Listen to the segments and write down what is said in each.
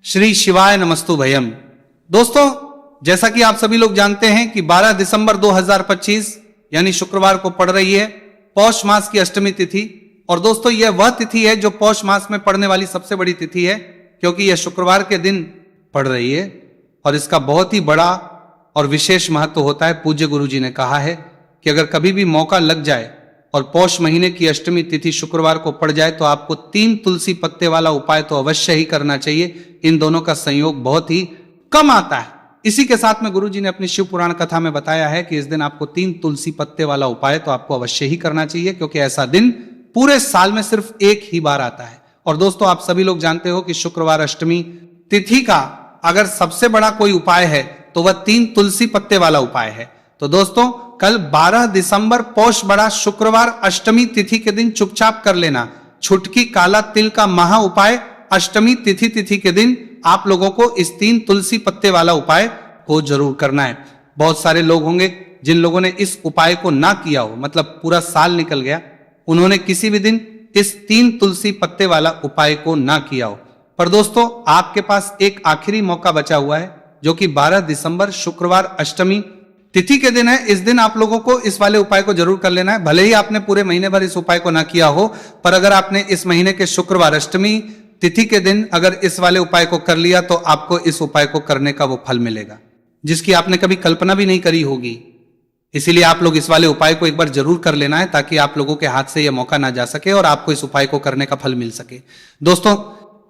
श्री शिवाय नमस्तु भयम। दोस्तों, जैसा कि आप सभी लोग जानते हैं कि 12 दिसंबर 2025 यानी शुक्रवार को पड़ रही है पौष मास की अष्टमी तिथि। और दोस्तों, यह वह तिथि है जो पौष मास में पड़ने वाली सबसे बड़ी तिथि है, क्योंकि यह शुक्रवार के दिन पड़ रही है और इसका बहुत ही बड़ा और विशेष महत्व होता है। पूज्य गुरु जी ने कहा है कि अगर कभी भी मौका लग जाए और पौष महीने की अष्टमी तिथि शुक्रवार को पड़ जाए तो आपको 3 तुलसी पत्ते वाला उपाय तो अवश्य ही करना चाहिए। इन दोनों का संयोग बहुत ही कम आता है। इसी के साथ में गुरु जी ने अपनी शिव पुराण कथा में बताया है कि इस दिन आपको 3 तुलसी पत्ते वाला उपाय तो आपको अवश्य ही करना चाहिए, क्योंकि ऐसा दिन पूरे साल में सिर्फ एक ही बार आता है। और दोस्तों, आप सभी लोग जानते हो कि शुक्रवार अष्टमी तिथि का अगर सबसे बड़ा कोई उपाय है तो वह 3 तुलसी पत्ते वाला उपाय है। तो दोस्तों, कल 12 दिसंबर पौष बड़ा शुक्रवार अष्टमी तिथि के दिन चुपचाप कर लेना छुटकी काला तिल का महा उपाय। अष्टमी तिथि के दिन आप लोगों को इस 3 तुलसी पत्ते वाला उपाय को जरूर करना है। बहुत सारे लोग होंगे जिन लोगों ने इस उपाय को ना किया हो, मतलब पूरा साल निकल गया, उन्होंने किसी भी दिन इस 3 तुलसी पत्ते वाला उपाय को ना किया हो। पर दोस्तों, आपके पास एक आखिरी मौका बचा हुआ है, जो कि 12 दिसंबर शुक्रवार अष्टमी तिथि के दिन है। इस दिन आप लोगों को इस वाले उपाय को जरूर कर लेना है। भले ही आपने पूरे महीने भर इस उपाय को ना किया हो, पर अगर आपने इस महीने के शुक्रवार अष्टमी तिथि के दिन अगर इस वाले उपाय को कर लिया तो आपको इस उपाय को करने का वो फल मिलेगा जिसकी आपने कभी कल्पना भी नहीं करी होगी। इसीलिए आप लोग इस वाले उपाय को एक बार जरूर कर लेना है, ताकि आप लोगों के हाथ से यह मौका ना जा सके और आपको इस उपाय को करने का फल मिल सके। दोस्तों,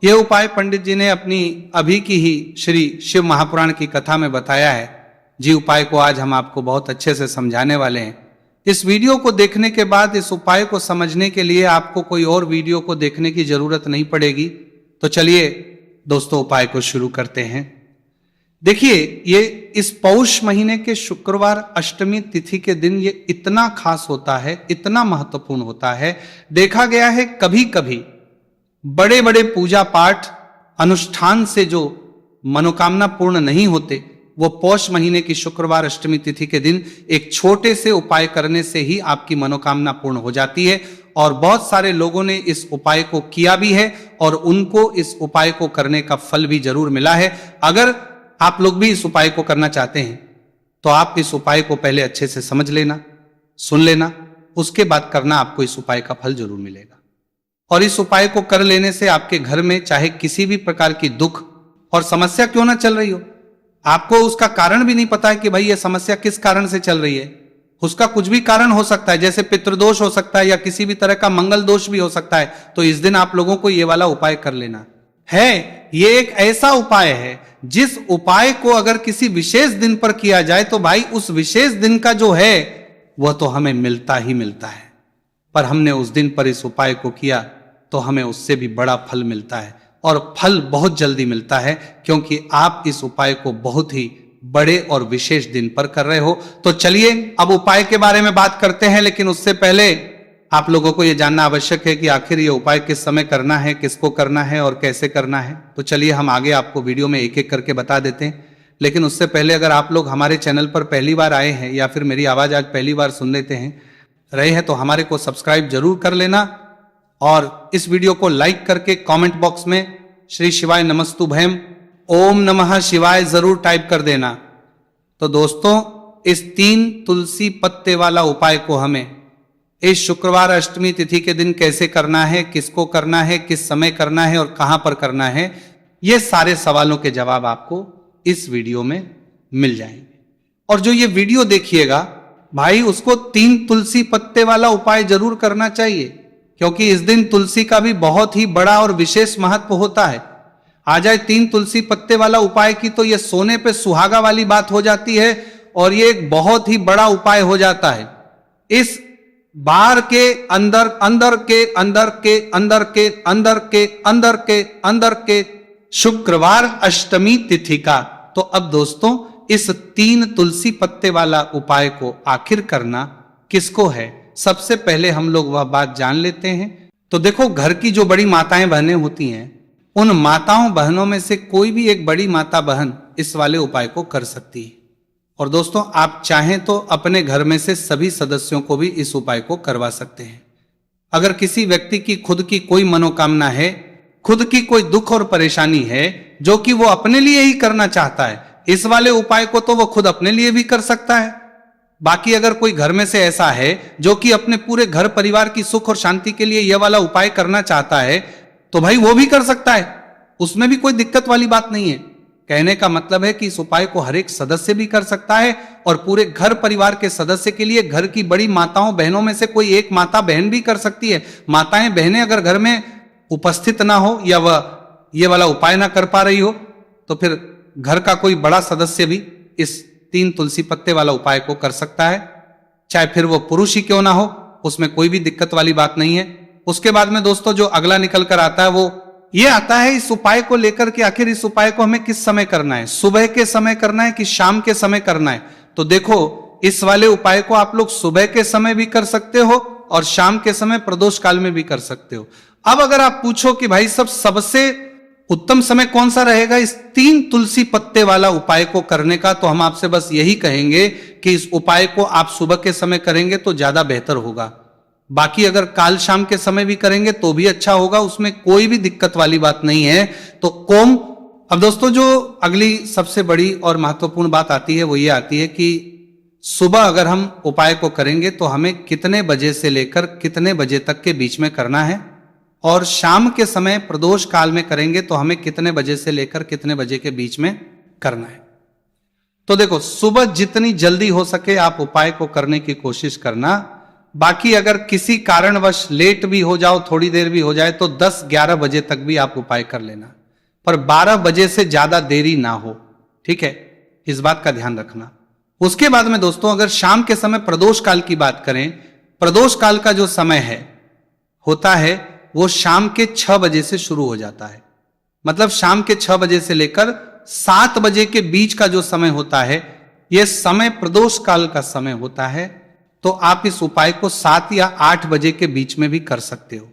यह उपाय पंडित जी ने अपनी अभी की ही श्री शिव महापुराण की कथा में बताया है। जी उपाय को आज हम आपको बहुत अच्छे से समझाने वाले हैं। इस वीडियो को देखने के बाद इस उपाय को समझने के लिए आपको कोई और वीडियो को देखने की जरूरत नहीं पड़ेगी। तो चलिए दोस्तों, उपाय को शुरू करते हैं। देखिए, ये इस पौष महीने के शुक्रवार अष्टमी तिथि के दिन ये इतना खास होता है, इतना महत्वपूर्ण होता है। देखा गया है कभी कभी बड़े बड़े पूजा पाठ अनुष्ठान से जो मनोकामना पूर्ण नहीं होते, वो पौष महीने की शुक्रवार अष्टमी तिथि के दिन एक छोटे से उपाय करने से ही आपकी मनोकामना पूर्ण हो जाती है। और बहुत सारे लोगों ने इस उपाय को किया भी है और उनको इस उपाय को करने का फल भी जरूर मिला है। अगर आप लोग भी इस उपाय को करना चाहते हैं तो आप इस उपाय को पहले अच्छे से समझ लेना, सुन लेना, उसके बाद करना, आपको इस उपाय का फल जरूर मिलेगा। और इस उपाय को कर लेने से आपके घर में चाहे किसी भी प्रकार की दुख और समस्या क्यों ना चल रही हो, आपको उसका कारण भी नहीं पता है कि भाई ये समस्या किस कारण से चल रही है, उसका कुछ भी कारण हो सकता है, जैसे पितृदोष हो सकता है या किसी भी तरह का मंगल दोष भी हो सकता है। तो इस दिन आप लोगों को ये वाला उपाय कर लेना है। ये एक ऐसा उपाय है जिस उपाय को अगर किसी विशेष दिन पर किया जाए तो भाई उस विशेष दिन का जो है वह तो हमें मिलता ही मिलता है। पर हमने उस दिन पर इस उपाय को किया तो हमें उससे भी बड़ा फल मिलता है, और फल बहुत जल्दी मिलता है, क्योंकि आप इस उपाय को बहुत ही बड़े और विशेष दिन पर कर रहे हो। तो चलिए अब उपाय के बारे में बात करते हैं, लेकिन उससे पहले आप लोगों को यह जानना आवश्यक है कि आखिर ये उपाय किस समय करना है, किसको करना है और कैसे करना है। तो चलिए हम आगे आपको वीडियो में एक एक करके बता देते हैं। लेकिन उससे पहले अगर आप लोग हमारे चैनल पर पहली बार आए हैं या फिर मेरी आवाज आज पहली बार सुन लेते हैं रहे हैं तो हमारे को सब्सक्राइब जरूर कर लेना, और इस वीडियो को लाइक करके कमेंट बॉक्स में श्री शिवाय नमस्तु भयम ओम नमः शिवाय जरूर टाइप कर देना। तो दोस्तों, इस 3 तुलसी पत्ते वाला उपाय को हमें इस शुक्रवार अष्टमी तिथि के दिन कैसे करना है, किसको करना है, किस समय करना है और कहां पर करना है, ये सारे सवालों के जवाब आपको इस वीडियो में मिल जाएंगे। और जो ये वीडियो देखिएगा भाई, उसको 3 तुलसी पत्ते वाला उपाय जरूर करना चाहिए, क्योंकि इस दिन तुलसी का भी बहुत ही बड़ा और विशेष महत्व होता है। आ जाए 3 तुलसी पत्ते वाला उपाय की तो यह सोने पे सुहागा वाली बात हो जाती है, और ये एक बहुत ही बड़ा उपाय हो जाता है। इस बार के अंदर अंदर के अंदर के अंदर के अंदर के अंदर के अंदर के शुक्रवार अष्टमी तिथि का। तो अब दोस्तों, इस 3 तुलसी पत्ते वाला उपाय को आखिर करना किसको है, सबसे पहले हम लोग वह बात जान लेते हैं। तो देखो, घर की जो बड़ी माताएं बहनें होती हैं, उन माताओं बहनों में से कोई भी एक बड़ी माता बहन इस वाले उपाय को कर सकती है। और दोस्तों, आप चाहें तो अपने घर में से सभी सदस्यों को भी इस उपाय को करवा सकते हैं। अगर किसी व्यक्ति की खुद की कोई मनोकामना है खुद की कोई दुख और परेशानी है जो कि वो अपने लिए ही करना चाहता है, इस वाले उपाय को तो वो खुद अपने लिए भी कर सकता है। बाकी अगर कोई घर में से ऐसा है जो कि अपने पूरे घर परिवार की सुख और शांति के लिए यह वाला उपाय करना चाहता है, तो भाई वो भी कर सकता है, उसमें भी कोई दिक्कत वाली बात नहीं है। कहने का मतलब है कि इस उपाय को हर एक सदस्य भी कर सकता है और पूरे घर परिवार के सदस्य के लिए घर की बड़ी माताओं बहनों में से कोई एक माता बहन भी कर सकती है। माताएं बहनें अगर घर में उपस्थित ना हो या वह ये वाला उपाय ना कर पा रही हो, तो फिर घर का कोई बड़ा सदस्य भी इस 3 तुलसी पत्ते वाला उपाय को कर सकता है, चाहे फिर वो पुरुष ही क्यों ना हो, उसमें कोई भी दिक्कत वाली बात नहीं है। उसके बाद में दोस्तों जो अगला निकल कर आता है वो ये आता है इस उपाय को लेकर के आखिर इस उपाय को हमें किस समय करना है, सुबह के समय करना है कि शाम के समय करना है। तो देखो इस वाले उपाय को आप लोग सुबह के समय भी कर सकते हो और शाम के समय प्रदोष काल में भी कर सकते हो। अब अगर आप पूछो कि भाई सब सबसे उत्तम समय कौन सा रहेगा इस 3 तुलसी पत्ते वाला उपाय को करने का, तो हम आपसे बस यही कहेंगे कि इस उपाय को आप सुबह के समय करेंगे तो ज्यादा बेहतर होगा। बाकी अगर काल शाम के समय भी करेंगे तो भी अच्छा होगा, उसमें कोई भी दिक्कत वाली बात नहीं है। तो कोम, अब दोस्तों जो अगली सबसे बड़ी और महत्वपूर्ण बात आती है वो ये आती है कि सुबह अगर हम उपाय को करेंगे तो हमें कितने बजे से लेकर कितने बजे तक के बीच में करना है, और शाम के समय प्रदोष काल में करेंगे तो हमें कितने बजे से लेकर कितने बजे के बीच में करना है। तो देखो सुबह जितनी जल्दी हो सके आप उपाय को करने की कोशिश करना। बाकी अगर किसी कारणवश लेट भी हो जाओ, थोड़ी देर भी हो जाए, तो 10-11 बजे तक भी आप उपाय कर लेना, पर 12 बजे से ज्यादा देरी ना हो, ठीक है, इस बात का ध्यान रखना। उसके बाद में दोस्तों अगर शाम के समय प्रदोष काल की बात करें, प्रदोष काल का जो समय है होता है वो शाम के 6 बजे से शुरू हो जाता है। मतलब शाम के 6 बजे से लेकर 7 बजे के बीच का जो समय होता है, यह समय प्रदोष काल का समय होता है। तो आप इस उपाय को 7 या 8 बजे के बीच में भी कर सकते हो।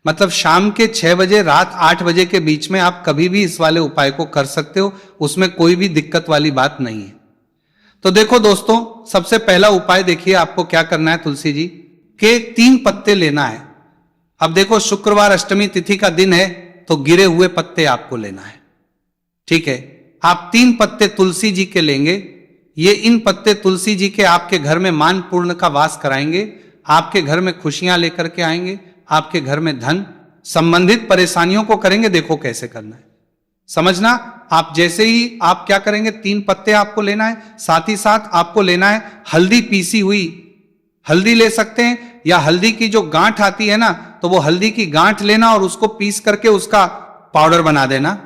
मतलब शाम के 6 बजे रात 8 बजे के बीच में आप कभी भी इस वाले उपाय को कर सकते हो, उसमें कोई भी दिक्कत वाली बात नहीं है। तो देखो दोस्तों सबसे पहला उपाय देखिए आपको क्या करना है, तुलसी जी के 3 पत्ते लेना है। अब देखो शुक्रवार अष्टमी तिथि का दिन है तो गिरे हुए पत्ते आपको लेना है, ठीक है। आप 3 पत्ते तुलसी जी के लेंगे। ये इन पत्ते तुलसी जी के आपके घर में मान पूर्ण का वास कराएंगे, आपके घर में खुशियां लेकर के आएंगे, आपके घर में धन संबंधित परेशानियों को करेंगे। देखो कैसे करना है समझना। आप जैसे ही आप क्या करेंगे, 3 पत्ते आपको लेना है, साथ ही साथ आपको लेना है हल्दी, पीसी हुई हल्दी ले सकते हैं, या हल्दी की जो गांठ आती है ना, तो वो हल्दी की गांठ लेना और उसको पीस करके उसका पाउडर बना देना,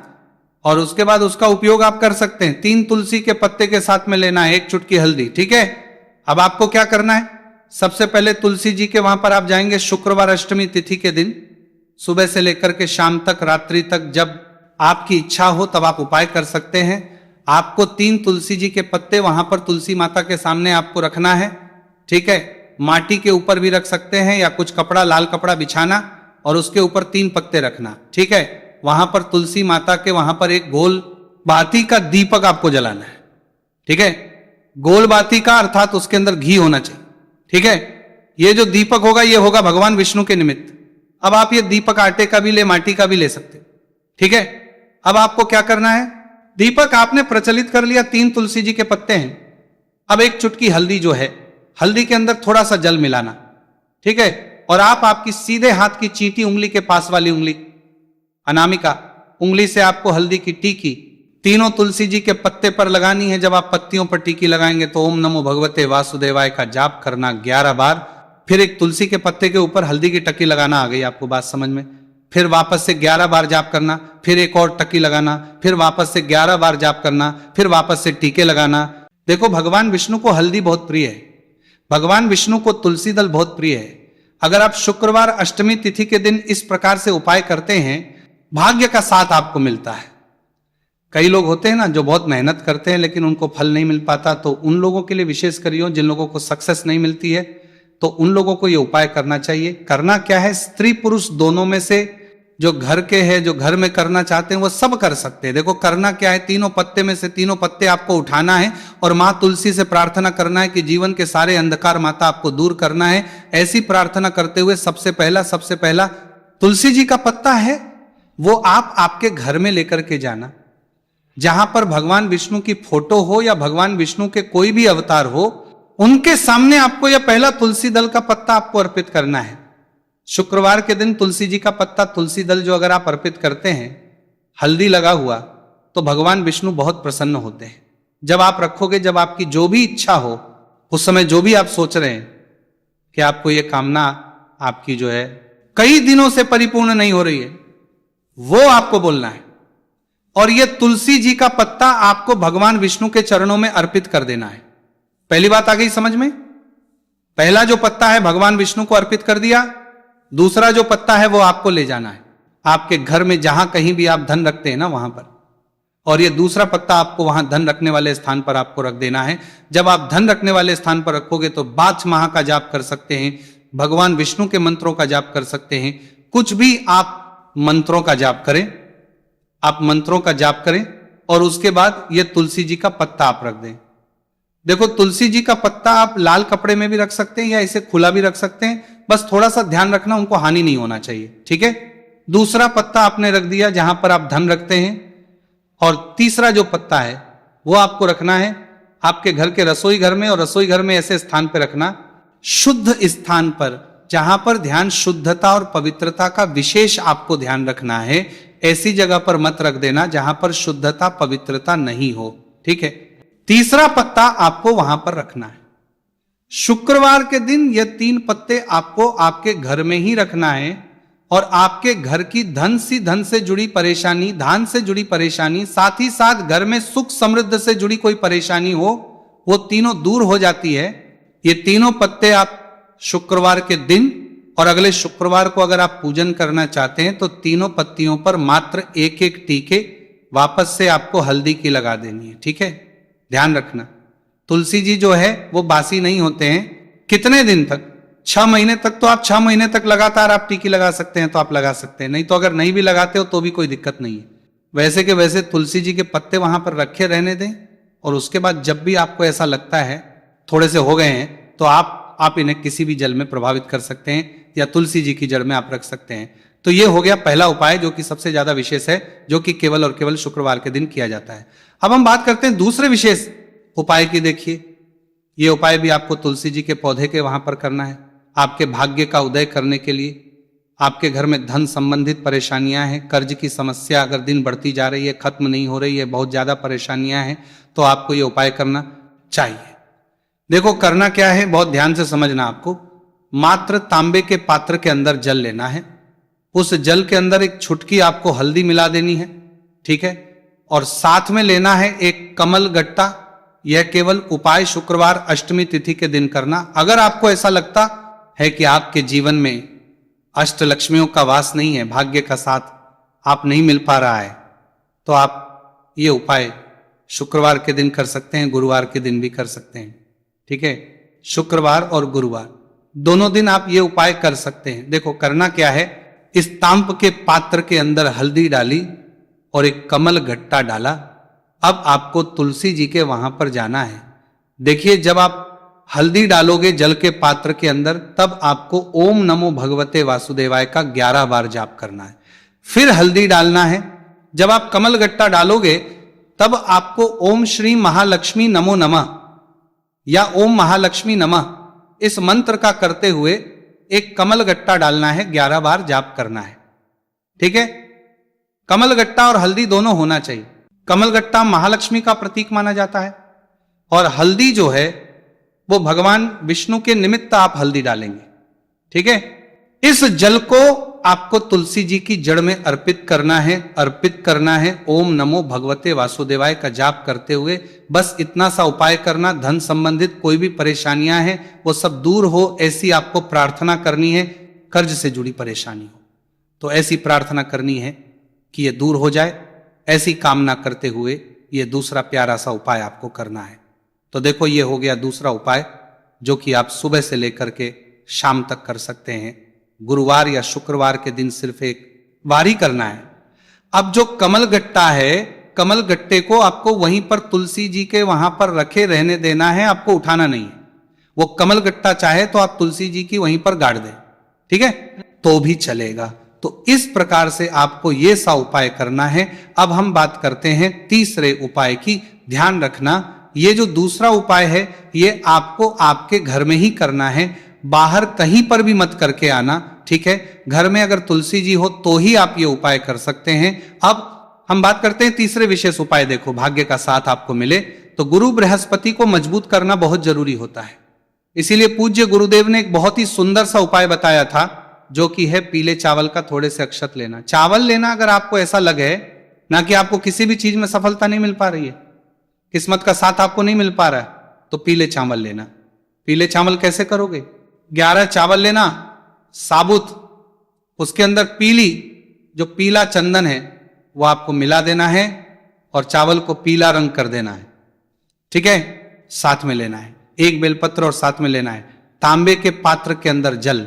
और उसके बाद उसका उपयोग आप कर सकते हैं। 3 तुलसी के पत्ते के साथ में लेना है 1 चुटकी हल्दी, ठीक है। अब आपको क्या करना है, सबसे पहले तुलसी जी के वहां पर आप जाएंगे शुक्रवार अष्टमी तिथि के दिन, सुबह से लेकर के शाम तक, रात्रि तक, जब आपकी इच्छा हो तब आप उपाय कर सकते हैं। आपको 3 तुलसी जी के पत्ते वहां पर तुलसी माता के सामने आपको रखना है, ठीक है। माटी के ऊपर भी रख सकते हैं या कुछ कपड़ा, लाल कपड़ा बिछाना और उसके ऊपर 3 पत्ते रखना, ठीक है। वहां पर तुलसी माता के वहां पर एक गोल बाती का दीपक आपको जलाना है, ठीक है। गोल बाती का अर्थात उसके अंदर घी होना चाहिए, ठीक है। ये जो दीपक होगा ये होगा भगवान विष्णु के निमित्त। अब आप ये दीपक आटे का भी ले, माटी का भी ले सकते हो, ठीक है। अब आपको क्या करना है, दीपक आपने प्रचलित कर लिया, 3 तुलसी जी के पत्ते हैं। अब 1 चुटकी हल्दी जो है, हल्दी के अंदर थोड़ा सा जल मिलाना, ठीक है। और आप आपकी सीधे हाथ की चींटी उंगली के पास वाली उंगली अनामिका उंगली से आपको हल्दी की टीकी तीनों तुलसी जी के पत्ते पर लगानी है। जब आप पत्तियों पर टीकी लगाएंगे तो ओम नमो भगवते वासुदेवाय का जाप करना 11 बार, फिर एक तुलसी के पत्ते के ऊपर हल्दी की टकी लगाना। आ गई आपको बात समझ में। फिर वापस से 11 बार जाप करना, फिर एक और टकी लगाना, फिर वापस से 11 बार जाप करना, फिर वापस से टीके लगाना। देखो भगवान विष्णु को हल्दी बहुत प्रिय है, भगवान विष्णु को तुलसी दल बहुत प्रिय है। अगर आप शुक्रवार अष्टमी तिथि के दिन इस प्रकार से उपाय करते हैं, भाग्य का साथ आपको मिलता है। कई लोग होते हैं ना जो बहुत मेहनत करते हैं लेकिन उनको फल नहीं मिल पाता, तो उन लोगों के लिए विशेष करियो, जिन लोगों को सक्सेस नहीं मिलती है तो उन लोगों को ये उपाय करना चाहिए। करना क्या है, स्त्री पुरुष दोनों में से जो घर के हैं, जो घर में करना चाहते हैं वो सब कर सकते हैं। देखो करना क्या है, तीनों पत्ते में से तीनों पत्ते आपको उठाना है और माँ तुलसी से प्रार्थना करना है कि जीवन के सारे अंधकार माता आपको दूर करना है। ऐसी प्रार्थना करते हुए सबसे पहला तुलसी जी का पत्ता है, वो आप आपके घर में लेकर के जाना, जहां पर भगवान विष्णु की फोटो हो या भगवान विष्णु के कोई भी अवतार हो, उनके सामने आपको यह पहला तुलसी दल का पत्ता आपको अर्पित करना है। शुक्रवार के दिन तुलसी जी का पत्ता, तुलसी दल जो अगर आप अर्पित करते हैं, हल्दी लगा हुआ, तो भगवान विष्णु बहुत प्रसन्न होते हैं। जब आप रखोगे, जब आपकी जो भी इच्छा हो, उस समय जो भी आप सोच रहे हैं कि आपको यह कामना आपकी जो है कई दिनों से परिपूर्ण नहीं हो रही है, वो आपको बोलना है। और यह तुलसी जी का पत्ता आपको भगवान विष्णु के चरणों में अर्पित कर देना है। पहली बात आ गई समझ में? पहला जो पत्ता है भगवान विष्णु को अर्पित कर दिया, दूसरा जो पत्ता है वो आपको ले जाना है आपके घर में, जहां कहीं भी आप धन रखते हैं ना वहां पर, और ये दूसरा पत्ता आपको वहां धन रखने वाले स्थान पर आपको रख देना है। जब आप धन रखने वाले स्थान पर रखोगे तो 12 माह का जाप कर सकते हैं, भगवान विष्णु के मंत्रों का जाप कर सकते हैं, कुछ भी आप मंत्रों का जाप करें, आप मंत्रों का जाप करें, और उसके बाद ये तुलसी जी का पत्ता आप रख दें। देखो, तुलसी जी का पत्ता आप लाल कपड़े में भी रख सकते हैं या इसे खुला भी रख सकते हैं, बस थोड़ा सा ध्यान रखना, उनको हानि नहीं होना चाहिए, ठीक है। दूसरा पत्ता आपने रख दिया जहां पर आप धन रखते हैं, और तीसरा जो पत्ता है वो आपको रखना है आपके घर के रसोई घर में, और रसोई घर में ऐसे स्थान पर रखना, शुद्ध स्थान पर, जहां पर ध्यान शुद्धता और पवित्रता का विशेष आपको ध्यान रखना है। ऐसी जगह पर मत रख देना जहां पर शुद्धता पवित्रता नहीं हो, ठीक है। तीसरा पत्ता आपको वहां पर रखना है। शुक्रवार के दिन ये 3 पत्ते आपको आपके घर में ही रखना है, और आपके घर की धन से जुड़ी परेशानी, धान से जुड़ी परेशानी, साथ ही साथ घर में सुख समृद्ध से जुड़ी कोई परेशानी हो, वो तीनों दूर हो जाती है। ये तीनों पत्ते आप शुक्रवार के दिन और अगले शुक्रवार को अगर आप पूजन करना चाहते हैं तो तीनों पत्तियों पर मात्र 1-1 टीके वापस से आपको हल्दी की लगा देनी है, ठीक है। ध्यान रखना, तुलसी जी जो है वो बासी नहीं होते हैं। कितने दिन तक? 6 महीने तक। तो आप 6 महीने तक लगातार आप टीकी लगा सकते हैं, तो आप लगा सकते हैं, नहीं तो अगर नहीं भी लगाते हो तो भी कोई दिक्कत नहीं है। वैसे के वैसे तुलसी जी के पत्ते वहां पर रखे रहने दें, और उसके बाद जब भी आपको ऐसा लगता है थोड़े से हो गए हैं, तो आप इन्हें किसी भी जल में प्रभावित कर सकते हैं, या तुलसी जी की जड़ में आप रख सकते हैं। तो ये हो गया पहला उपाय, जो कि सबसे ज्यादा विशेष है, जो कि केवल और केवल शुक्रवार के दिन किया जाता है। अब हम बात करते हैं दूसरे विशेष उपाय की। देखिए, ये उपाय भी आपको तुलसी जी के पौधे के वहां पर करना है, आपके भाग्य का उदय करने के लिए। आपके घर में धन संबंधित परेशानियां हैं, कर्ज की समस्या अगर दिन बढ़ती जा रही है, खत्म नहीं हो रही है, बहुत ज्यादा परेशानियां हैं, तो आपको ये उपाय करना चाहिए। देखो, करना क्या है, बहुत ध्यान से समझना। आपको मात्र तांबे के पात्र के अंदर जल लेना है, उस जल के अंदर एक छुटकी आपको हल्दी मिला देनी है, ठीक है, और साथ में लेना है एक कमल गट्टा। यह केवल उपाय शुक्रवार अष्टमी तिथि के दिन करना। अगर आपको ऐसा लगता है कि आपके जीवन में अष्ट लक्ष्मियों का वास नहीं है, भाग्य का साथ आप नहीं मिल पा रहा है, तो आप ये उपाय शुक्रवार के दिन कर सकते हैं, गुरुवार के दिन भी कर सकते हैं, ठीक है। शुक्रवार और गुरुवार दोनों दिन आप ये उपाय कर सकते हैं। देखो, करना क्या है, इस तांब के पात्र के अंदर हल्दी डाली और एक कमल गट्टा डाला। अब आपको तुलसी जी के वहां पर जाना है। देखिए, जब आप हल्दी डालोगे जल के पात्र के अंदर, तब आपको ओम नमो भगवते वासुदेवाय का 11 बार जाप करना है। फिर हल्दी डालना है। जब आप कमल गट्टा डालोगे तब आपको ओम श्री महालक्ष्मी नमो नमः या ओम महालक्ष्मी नमः इस मंत्र का करते हुए एक कमल गट्टा डालना है, 11 बार जाप करना है, ठीक है। कमल गट्टा और हल्दी दोनों होना चाहिए। कमल गट्टा महालक्ष्मी का प्रतीक माना जाता है, और हल्दी जो है वो भगवान विष्णु के निमित्त आप हल्दी डालेंगे, ठीक है। इस जल को आपको तुलसी जी की जड़ में अर्पित करना है ओम नमो भगवते वासुदेवाय का जाप करते हुए। बस इतना सा उपाय करना। धन संबंधित कोई भी परेशानियां हैं वो सब दूर हो, ऐसी आपको प्रार्थना करनी है। कर्ज से जुड़ी परेशानी हो तो ऐसी प्रार्थना करनी है कि ये दूर हो जाए, ऐसी कामना करते हुए ये दूसरा प्यारा सा उपाय आपको करना है। तो देखो, ये हो गया दूसरा उपाय, जो कि आप सुबह से लेकर के शाम तक कर सकते हैं। गुरुवार या शुक्रवार के दिन सिर्फ एक बार ही करना है। अब जो कमल गट्टा है, कमल गट्टे को आपको वहीं पर तुलसी जी के वहां पर रखे रहने देना है, आपको उठाना नहीं है। वो कमल गट्टा चाहे तो आप तुलसी जी की वहीं पर गाड़ दें, ठीक है, तो भी चलेगा, तो इस प्रकार से आपको ये सा उपाय करना है। अब हम बात करते हैं तीसरे उपाय की। ध्यान रखना, ये जो दूसरा उपाय है ये आपको आपके घर में ही करना है, बाहर कहीं पर भी मत करके आना, ठीक है। घर में अगर तुलसी जी हो तो ही आप ये उपाय कर सकते हैं। अब हम बात करते हैं तीसरे विशेष उपाय। देखो, भाग्य का साथ आपको मिले तो गुरु बृहस्पति को मजबूत करना बहुत जरूरी होता है। इसीलिए पूज्य गुरुदेव ने एक बहुत ही सुंदर सा उपाय बताया था, जो कि है पीले चावल का थोड़े से अक्षत लेना। चावल लेना अगर आपको ऐसा लगे ना कि आपको किसी भी चीज में सफलता नहीं मिल पा रही है, किस्मत का साथ आपको नहीं मिल पा रहा है, तो पीले चावल लेना। पीले चावल कैसे करोगे? 11 चावल लेना साबुत, उसके अंदर पीली जो पीला चंदन है वो आपको मिला देना है और चावल को पीला रंग कर देना है, ठीक है। साथ में लेना है एक बेलपत्र और साथ में लेना है तांबे के पात्र के अंदर जल,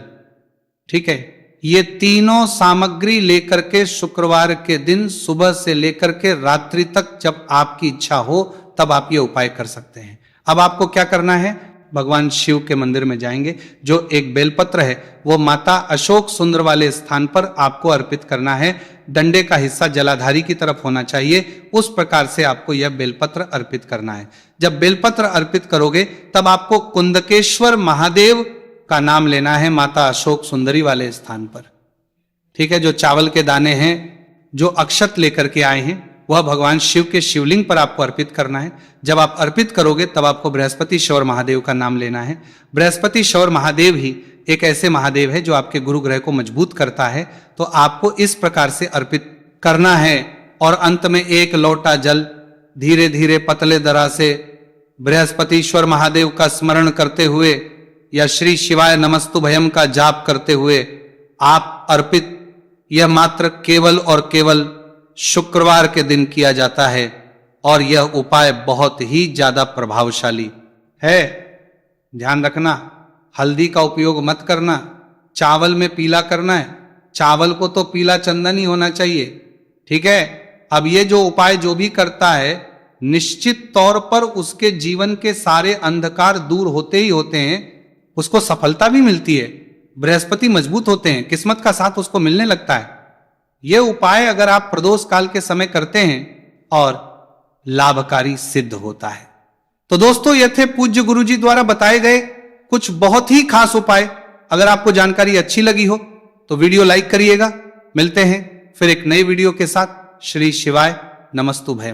ठीक है। ये तीनों सामग्री लेकर के शुक्रवार के दिन सुबह से लेकर के रात्रि तक जब आपकी इच्छा हो तब आप ये उपाय कर सकते हैं। अब आपको क्या करना है? भगवान शिव के मंदिर में जाएंगे, जो एक बेलपत्र है वो माता अशोक सुंदर वाले स्थान पर आपको अर्पित करना है। डंडे का हिस्सा जलाधारी की तरफ होना चाहिए, उस प्रकार से आपको यह बेलपत्र अर्पित करना है। जब बेलपत्र अर्पित करोगे तब आपको कुंदकेश्वर महादेव का नाम लेना है माता अशोक सुंदरी वाले स्थान पर, ठीक है। जो चावल के दाने हैं, जो अक्षत लेकर के आए हैं, वह भगवान शिव के शिवलिंग पर आपको अर्पित करना है। जब आप अर्पित करोगे तब आपको बृहस्पति शौर महादेव का नाम लेना है। बृहस्पति शौर महादेव ही एक ऐसे महादेव है जो आपके गुरु ग्रह को मजबूत करता है, तो आपको इस प्रकार से अर्पित करना है। और अंत में एक लोटा जल धीरे धीरे पतले दरा से बृहस्पतिश्वर महादेव का स्मरण करते हुए या श्री शिवाय नमस्तु भयम का जाप करते हुए आप अर्पित, यह मात्र केवल और केवल शुक्रवार के दिन किया जाता है और यह उपाय बहुत ही ज्यादा प्रभावशाली है। ध्यान रखना, हल्दी का उपयोग मत करना, चावल में पीला करना है। चावल को तो पीला चंदन ही होना चाहिए, ठीक है। अब ये जो उपाय जो भी करता है, निश्चित तौर पर उसके जीवन के सारे अंधकार दूर होते ही होते हैं, उसको सफलता भी मिलती है, बृहस्पति मजबूत होते हैं, किस्मत का साथ उसको मिलने लगता है। यह उपाय अगर आप प्रदोष काल के समय करते हैं और लाभकारी सिद्ध होता है। तो दोस्तों, ये थे पूज्य गुरुजी द्वारा बताए गए कुछ बहुत ही खास उपाय। अगर आपको जानकारी अच्छी लगी हो तो वीडियो लाइक करिएगा। मिलते हैं फिर एक नई वीडियो के साथ। श्री शिवाय नमस्तु भयम।